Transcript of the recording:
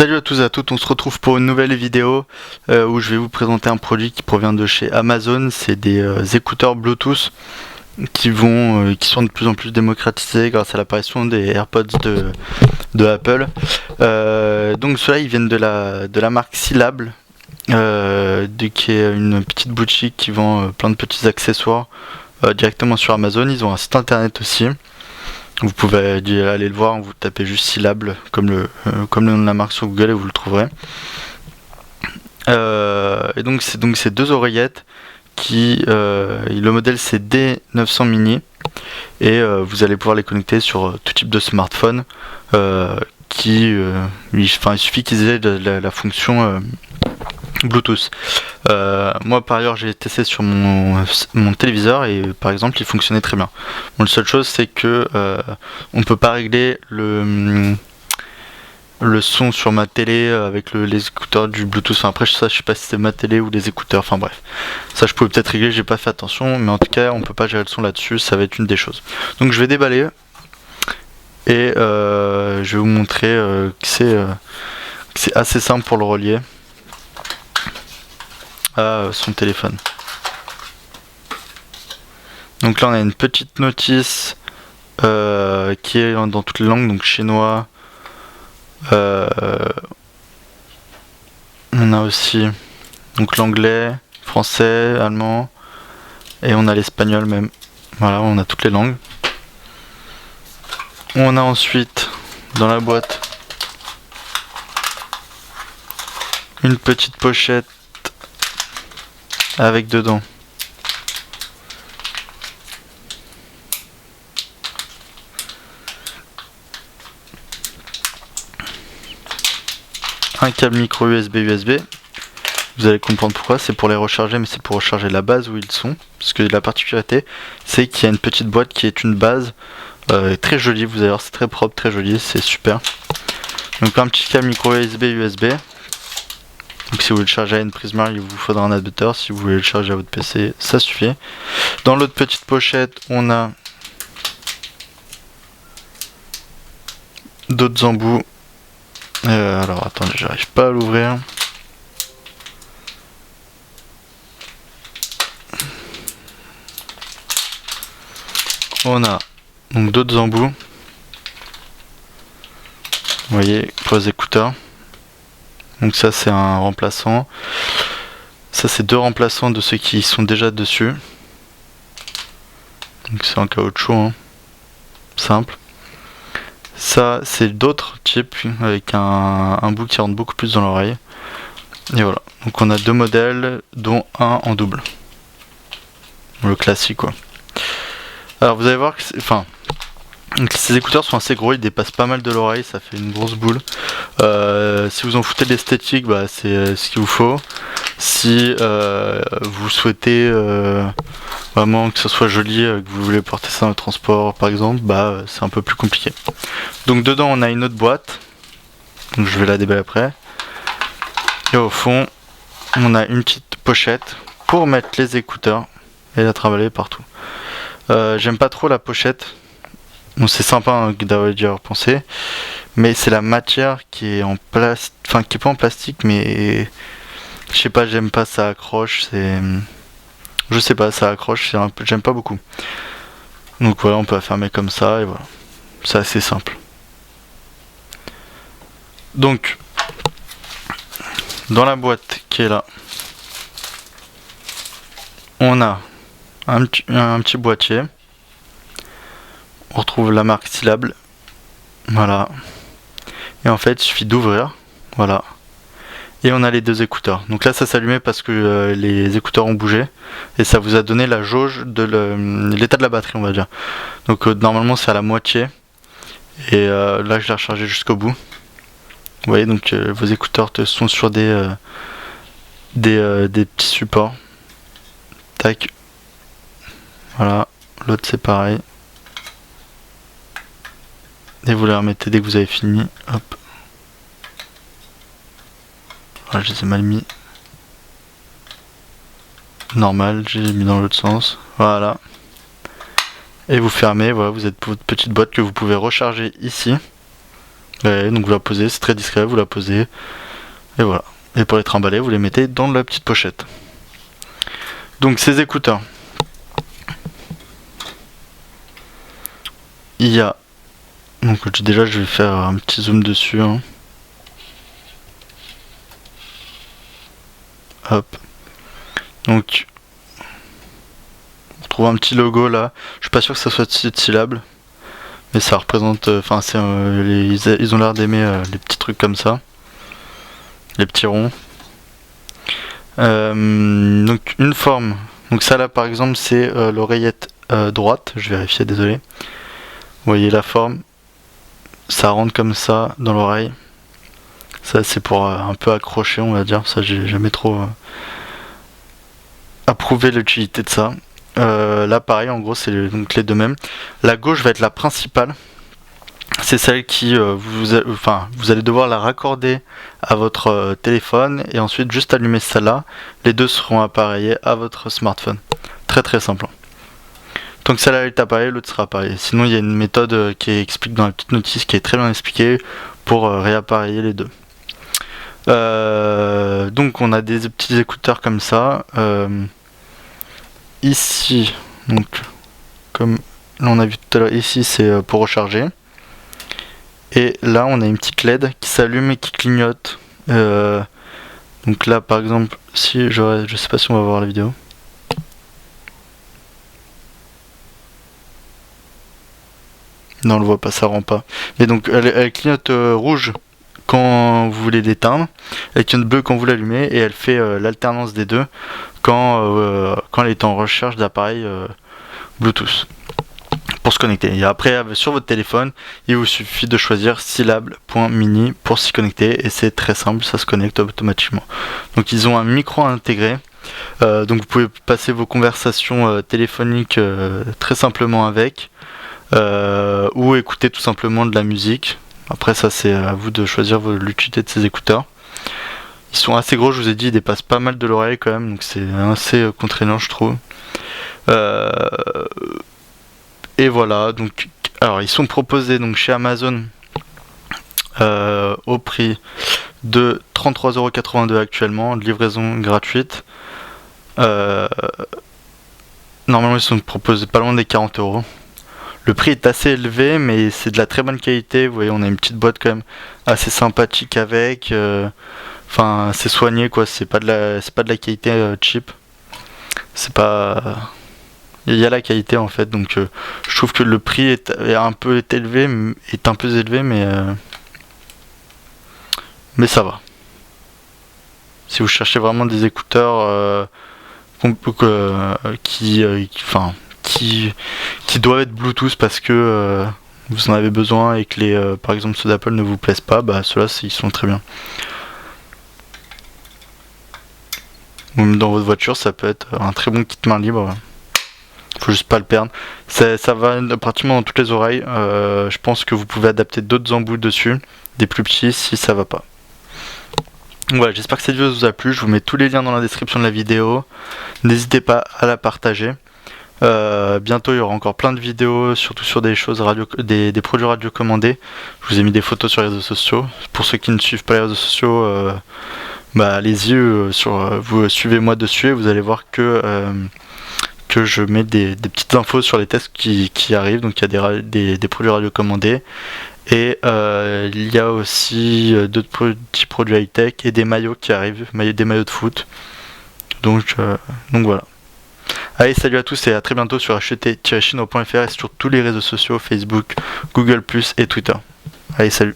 Salut à tous et à toutes, on se retrouve pour une nouvelle vidéo où je vais vous présenter un produit qui provient de chez Amazon. C'est des écouteurs Bluetooth qui sont de plus en plus démocratisés grâce à l'apparition des AirPods de Apple. Donc ceux-là ils viennent de la marque Syllable, qui est une petite boutique qui vend plein de petits accessoires directement sur Amazon. Ils ont un site internet aussi. Vous pouvez aller le voir, vous tapez juste Syllable comme le nom de la marque sur Google et vous le trouverez. Et donc c'est deux oreillettes le modèle c'est D900 mini et vous allez pouvoir les connecter sur tout type de smartphone. Il suffit qu'ils aient la fonction Bluetooth. Moi par ailleurs j'ai testé sur mon téléviseur et par exemple il fonctionnait très bien. Bon, la seule chose c'est que on peut pas régler le son sur ma télé avec les écouteurs du Bluetooth. Enfin, après ça je sais pas si c'est ma télé ou les écouteurs, enfin bref. Ça je pouvais peut-être régler, j'ai pas fait attention, mais en tout cas on peut pas gérer le son là-dessus, ça va être une des choses. Donc je vais déballer et je vais vous montrer que c'est assez simple pour le relier à son téléphone. Donc là on a une petite notice qui est dans toutes les langues, donc chinois, on a aussi donc l'anglais, français, allemand et on a l'espagnol même. Voilà, on a toutes les langues. On a ensuite dans la boîte une petite pochette avec dedans un câble micro USB. Vous allez comprendre pourquoi, c'est pour les recharger, mais c'est pour recharger la base où ils sont. Parce que la particularité, c'est qu'il y a une petite boîte qui est une base très jolie, vous allez voir, c'est très propre, très joli, c'est super. Donc un petit câble micro USB. Donc si vous voulez le charger à une prise mère, il vous faudra un adaptateur. Si vous voulez le charger à votre PC, ça suffit. Dans l'autre petite pochette, on a d'autres embouts. Alors attendez, j'arrive pas à l'ouvrir. On a donc d'autres embouts. Vous voyez, pour les écouteurs. Donc ça c'est un remplaçant. Ça c'est deux remplaçants de ceux qui sont déjà dessus. Donc c'est en caoutchouc, hein. Simple. Ça c'est d'autres types avec un bout qui rentre beaucoup plus dans l'oreille. Et voilà. Donc on a deux modèles dont un en double. Le classique quoi. Alors vous allez voir que ces écouteurs sont assez gros, ils dépassent pas mal de l'oreille, ça fait une grosse boule. Si vous en foutez de l'esthétique, bah, c'est ce qu'il vous faut. Si vous souhaitez vraiment que ce soit joli, que vous voulez porter ça dans le transport par exemple, bah c'est un peu plus compliqué. Donc dedans on a une autre boîte, donc je vais la déballer après. Et au fond on a une petite pochette pour mettre les écouteurs et la trimballer partout. J'aime pas trop la pochette. Bon, c'est sympa hein, d'avoir dû avoir pensé, mais c'est la matière qui est en plastique, enfin qui est pas en plastique, mais je sais pas, j'aime pas, ça accroche, je sais pas, ça accroche, j'aime pas beaucoup. Donc voilà, on peut la fermer comme ça et voilà, c'est assez simple. Donc dans la boîte qui est là, on a un petit boîtier. On retrouve la marque Syllable. Voilà. Et en fait, il suffit d'ouvrir. Voilà. Et on a les deux écouteurs. Donc là, ça s'allumait parce que les écouteurs ont bougé. Et ça vous a donné la jauge de l'état de la batterie, on va dire. Donc normalement, c'est à la moitié. Et là, je l'ai rechargé jusqu'au bout. Vous voyez, donc vos écouteurs sont sur des petits supports. Tac. Voilà. L'autre, c'est pareil. Et vous les remettez dès que vous avez fini. Hop. Voilà, je les ai mal mis. Normal, j'ai mis dans l'autre sens. Voilà. Et vous fermez, voilà, vous êtes votre petite boîte que vous pouvez recharger ici. Ouais, donc vous la posez, c'est très discret, vous la posez. Et voilà. Et pour les trimballer, vous les mettez dans la petite pochette. Donc ces écouteurs. Il y a... Donc déjà je vais faire un petit zoom dessus. Hein. Hop. Donc on trouve un petit logo là. Je suis pas sûr que ça soit stylable. Mais ça représente... Enfin ils ont l'air d'aimer les petits trucs comme ça. Les petits ronds. Donc une forme. Donc ça là par exemple c'est l'oreillette droite. Je vais vérifier, désolé. Vous voyez la forme. Ça rentre comme ça dans l'oreille. Ça c'est pour un peu accrocher on va dire. Ça j'ai jamais trop approuvé l'utilité de ça. Là pareil en gros c'est donc les deux mêmes. La gauche va être la principale. C'est celle qui vous allez devoir la raccorder à votre téléphone et ensuite juste allumer celle-là. Les deux seront appareillés à votre smartphone. Très très simple. Tant que celle-là est appareillée, l'autre sera appareillée. Sinon il y a une méthode qui explique dans la petite notice qui est très bien expliquée pour réappareiller les deux. Donc on a des petits écouteurs comme ça. Ici, donc comme là on a vu tout à l'heure, ici c'est pour recharger. Et là on a une petite LED qui s'allume et qui clignote. Donc là par exemple, si je sais pas si on va voir la vidéo. Non on le voit pas, ça rend pas. Mais donc elle clignote rouge quand vous voulez l'éteindre, elle clignote bleu quand vous l'allumez et elle fait l'alternance des deux quand elle est en recherche d'appareil Bluetooth pour se connecter. Et après sur votre téléphone il vous suffit de choisir syllable.mini pour s'y connecter et c'est très simple, ça se connecte automatiquement. Donc ils ont un micro intégré, donc vous pouvez passer vos conversations téléphoniques très simplement avec ou écouter tout simplement de la musique. Après ça c'est à vous de choisir l'utilité de ces écouteurs. Ils sont assez gros, je vous ai dit, ils dépassent pas mal de l'oreille quand même, donc c'est assez contraignant je trouve. Et voilà, donc alors ils sont proposés donc chez Amazon au prix de 33,82€ actuellement, livraison gratuite. Normalement ils sont proposés pas loin des 40€. Le prix est assez élevé mais c'est de la très bonne qualité. Vous voyez on a une petite boîte quand même assez sympathique avec. Enfin c'est soigné quoi, c'est pas de la qualité cheap. C'est pas... Il y a la qualité en fait, donc je trouve que le prix est un peu élevé, mais ça va. Si vous cherchez vraiment des écouteurs qui doivent être Bluetooth parce que vous en avez besoin et que par exemple ceux d'Apple ne vous plaisent pas, bah ceux-là ils sont très bien. Ou même dans votre voiture, ça peut être un très bon kit main libre. Faut juste pas le perdre. Ça va pratiquement dans toutes les oreilles. Je pense que vous pouvez adapter d'autres embouts dessus, des plus petits si ça va pas. Voilà, j'espère que cette vidéo vous a plu. Je vous mets tous les liens dans la description de la vidéo. N'hésitez pas à la partager. Bientôt il y aura encore plein de vidéos, surtout sur des choses des produits radiocommandés. Je vous ai mis des photos sur les réseaux sociaux. Pour ceux qui ne suivent pas les réseaux sociaux, allez-y, vous suivez-moi dessus et vous allez voir que je mets des petites infos sur les tests qui arrivent. Donc il y a des produits radiocommandés et il y a aussi d'autres petits produits high-tech et des maillots qui arrivent, des maillots de foot. Donc voilà. Allez, salut à tous et à très bientôt sur acheter-chino.fr et sur tous les réseaux sociaux, Facebook, Google+, et Twitter. Allez, salut.